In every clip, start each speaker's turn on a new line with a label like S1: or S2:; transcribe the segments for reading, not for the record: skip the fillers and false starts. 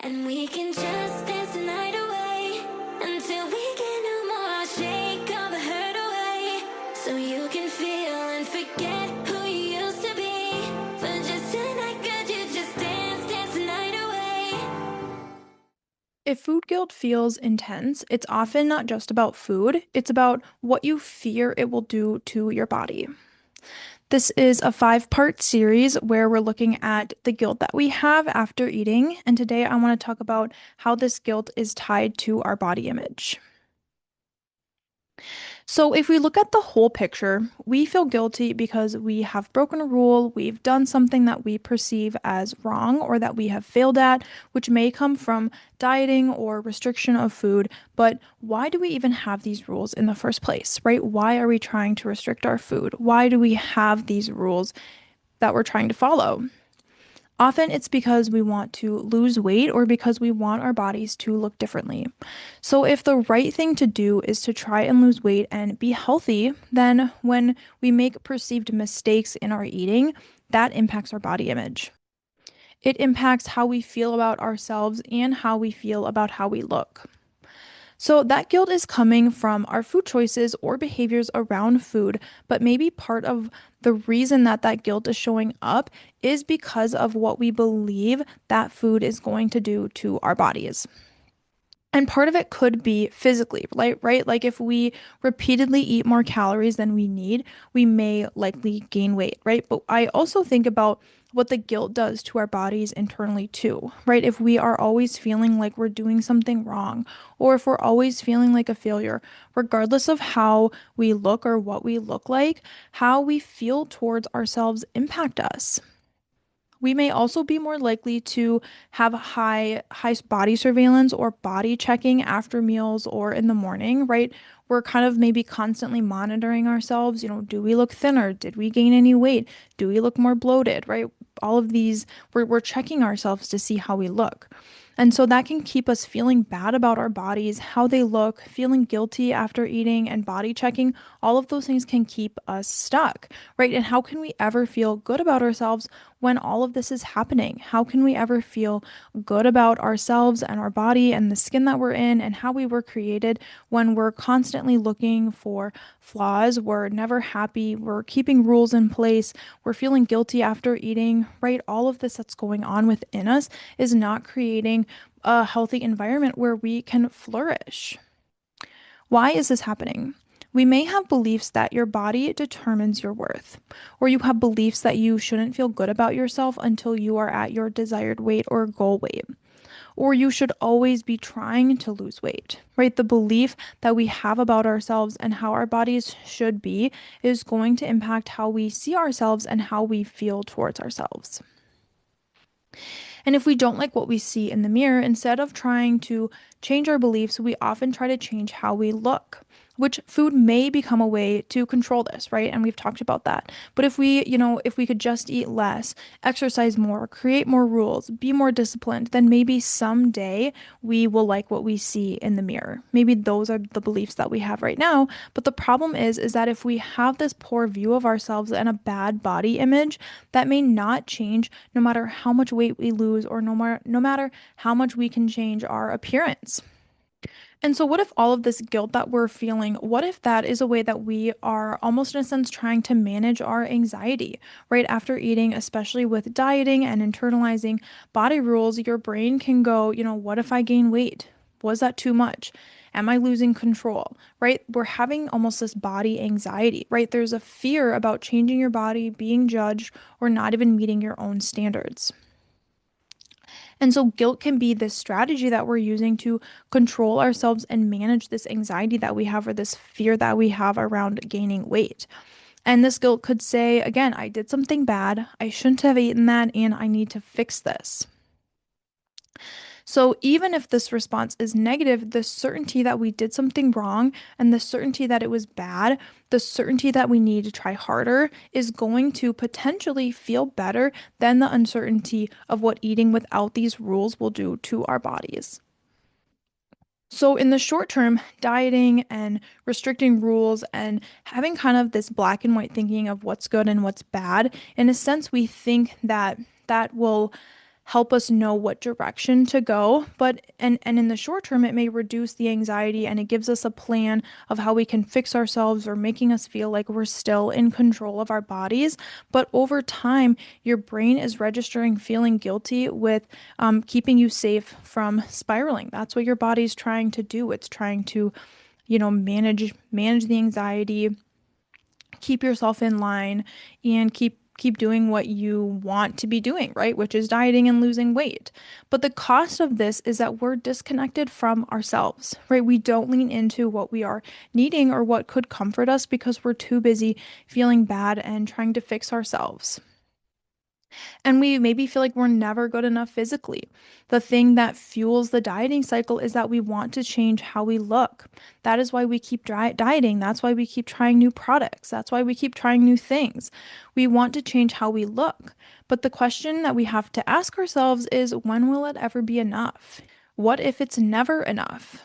S1: And we can just dance the night away until we get no more. I'll shake all the hurt away so you can feel and forget who you used to be. For just tonight, could you just dance the night away?
S2: If food guilt feels intense, it's often not just about food, it's about what you fear it will do to your body. This is a five-part series where we're looking at the guilt that we have after eating, and today I want to talk about how this guilt is tied to our body image. So, if we look at the whole picture, we feel guilty because we have broken a rule, we've done something that we perceive as wrong or that we have failed at, which may come from dieting or restriction of food. But why do we even have these rules in the first place, right? Why are we trying to restrict our food? Why do we have these rules that we're trying to follow? Often it's because we want to lose weight or because we want our bodies to look differently. So, if the right thing to do is to try and lose weight and be healthy, then when we make perceived mistakes in our eating, that impacts our body image. It impacts how we feel about ourselves and how we feel about how we look. So that guilt is coming from our food choices or behaviors around food, but maybe part of the reason that that guilt is showing up is because of what we believe that food is going to do to our bodies. And part of it could be physically, right? Like if we repeatedly eat more calories than we need, we may likely gain weight, right? But I also think about what the guilt does to our bodies internally too, right? If we are always feeling like we're doing something wrong, or if we're always feeling like a failure, regardless of how we look or what we look like, how we feel towards ourselves impact us. We may also be more likely to have high body surveillance or body checking after meals or in the morning, right? We're kind of maybe constantly monitoring ourselves. Do we look thinner? Did we gain any weight? Do we look more bloated, right? All of these, we're checking ourselves to see how we look. And so that can keep us feeling bad about our bodies, how they look, feeling guilty after eating and body checking. All of those things can keep us stuck, right? And how can we ever feel good about ourselves when all of this is happening? How can we ever feel good about ourselves and our body and the skin that we're in and how we were created when we're constantly looking for flaws? We're never happy. We're keeping rules in place. We're feeling guilty after eating, right? All of this that's going on within us is not creating a healthy environment where we can flourish. Why is this happening? We may have beliefs that your body determines your worth, or you have beliefs that you shouldn't feel good about yourself until you are at your desired weight or goal weight, or you should always be trying to lose weight, right? The belief that we have about ourselves and how our bodies should be is going to impact how we see ourselves and how we feel towards ourselves. And if we don't like what we see in the mirror, instead of trying to change our beliefs, we often try to change how we look, which food may become a way to control this, right? And we've talked about that. But if we could just eat less, exercise more, create more rules, be more disciplined, then maybe someday we will like what we see in the mirror. Maybe those are the beliefs that we have right now. But the problem is that if we have this poor view of ourselves and a bad body image, that may not change no matter how much weight we lose or no matter how much we can change our appearance. And so, what if all of this guilt that we're feeling, what if that is a way that we are almost in a sense trying to manage our anxiety right after eating, especially with dieting and internalizing body rules? Your brain can go, what if I gain weight? Was that too much? Am I losing control? Right? We're having almost this body anxiety, right? There's a fear about changing your body, being judged, or not even meeting your own standards. And so guilt can be this strategy that we're using to control ourselves and manage this anxiety that we have or this fear that we have around gaining weight. And this guilt could say, again, I did something bad. I shouldn't have eaten that, and I need to fix this. So even if this response is negative, the certainty that we did something wrong and the certainty that it was bad, the certainty that we need to try harder is going to potentially feel better than the uncertainty of what eating without these rules will do to our bodies. So, in the short term, dieting and restricting rules and having kind of this black and white thinking of what's good and what's bad, in a sense, we think that that will help us know what direction to go. But and in the short term, it may reduce the anxiety and it gives us a plan of how we can fix ourselves or making us feel like we're still in control of our bodies. But over time, your brain is registering feeling guilty with keeping you safe from spiraling. That's what your body's trying to do. It's trying to, manage the anxiety, keep yourself in line, and keep doing what you want to be doing, right? Which is dieting and losing weight. But the cost of this is that we're disconnected from ourselves, right? We don't lean into what we are needing or what could comfort us because we're too busy feeling bad and trying to fix ourselves. And we maybe feel like we're never good enough physically. The thing that fuels the dieting cycle is that we want to change how we look. That is why we keep dieting. That's why we keep trying new products. That's why we keep trying new things. We want to change how we look. But the question that we have to ask ourselves is, when will it ever be enough? What if it's never enough?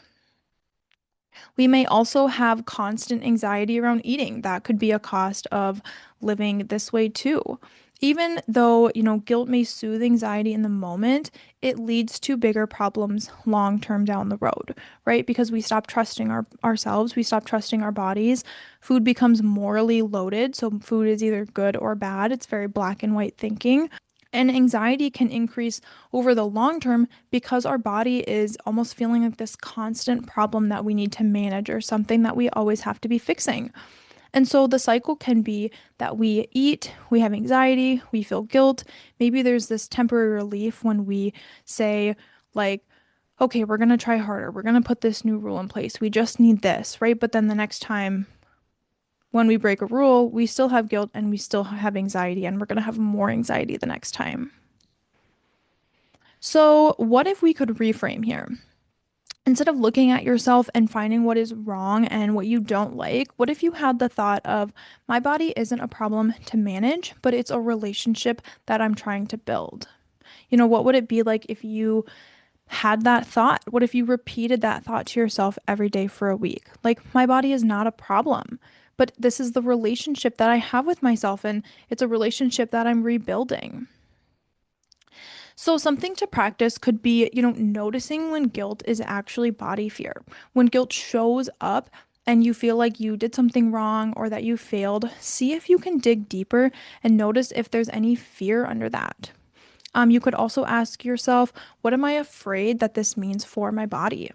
S2: We may also have constant anxiety around eating. That could be a cost of living this way too. Even though, guilt may soothe anxiety in the moment, it leads to bigger problems long term down the road, right? Because we stop trusting ourselves, we stop trusting our bodies. Food becomes morally loaded, so food is either good or bad. It's very black and white thinking. And anxiety can increase over the long term because our body is almost feeling like this constant problem that we need to manage or something that we always have to be fixing. And so the cycle can be that we eat, we have anxiety, we feel guilt. Maybe there's this temporary relief when we say, like, okay, we're going to try harder. We're going to put this new rule in place. We just need this, right? But then the next time when we break a rule, we still have guilt and we still have anxiety, and we're going to have more anxiety the next time. So, what if we could reframe here? Instead of looking at yourself and finding what is wrong and what you don't like, what if you had the thought of, my body isn't a problem to manage, but it's a relationship that I'm trying to build? What would it be like if you had that thought? What if you repeated that thought to yourself every day for a week? Like, my body is not a problem, but this is the relationship that I have with myself, and it's a relationship that I'm rebuilding. So, something to practice could be, noticing when guilt is actually body fear. When guilt shows up and you feel like you did something wrong or that you failed, see if you can dig deeper and notice if there's any fear under that. You could also ask yourself, what am I afraid that this means for my body?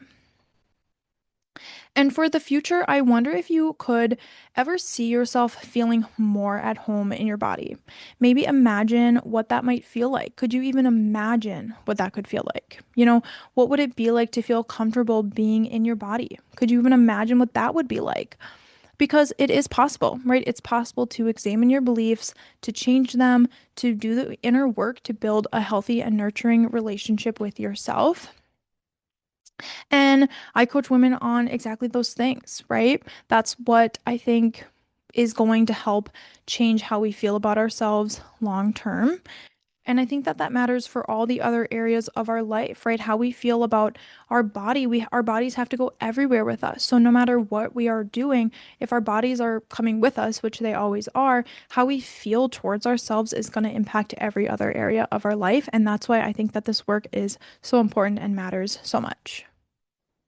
S2: And for the future, I wonder if you could ever see yourself feeling more at home in your body. Maybe imagine what that might feel like. Could you even imagine what that could feel like? What would it be like to feel comfortable being in your body? Could you even imagine what that would be like? Because it is possible, right? It's possible to examine your beliefs, to change them, to do the inner work to build a healthy and nurturing relationship with yourself. And I coach women on exactly those things, right? That's what I think is going to help change how we feel about ourselves long term. And I think that that matters for all the other areas of our life, right? How we feel about our body. Our bodies have to go everywhere with us. So no matter what we are doing, if our bodies are coming with us, which they always are, how we feel towards ourselves is going to impact every other area of our life. And that's why I think that this work is so important and matters so much.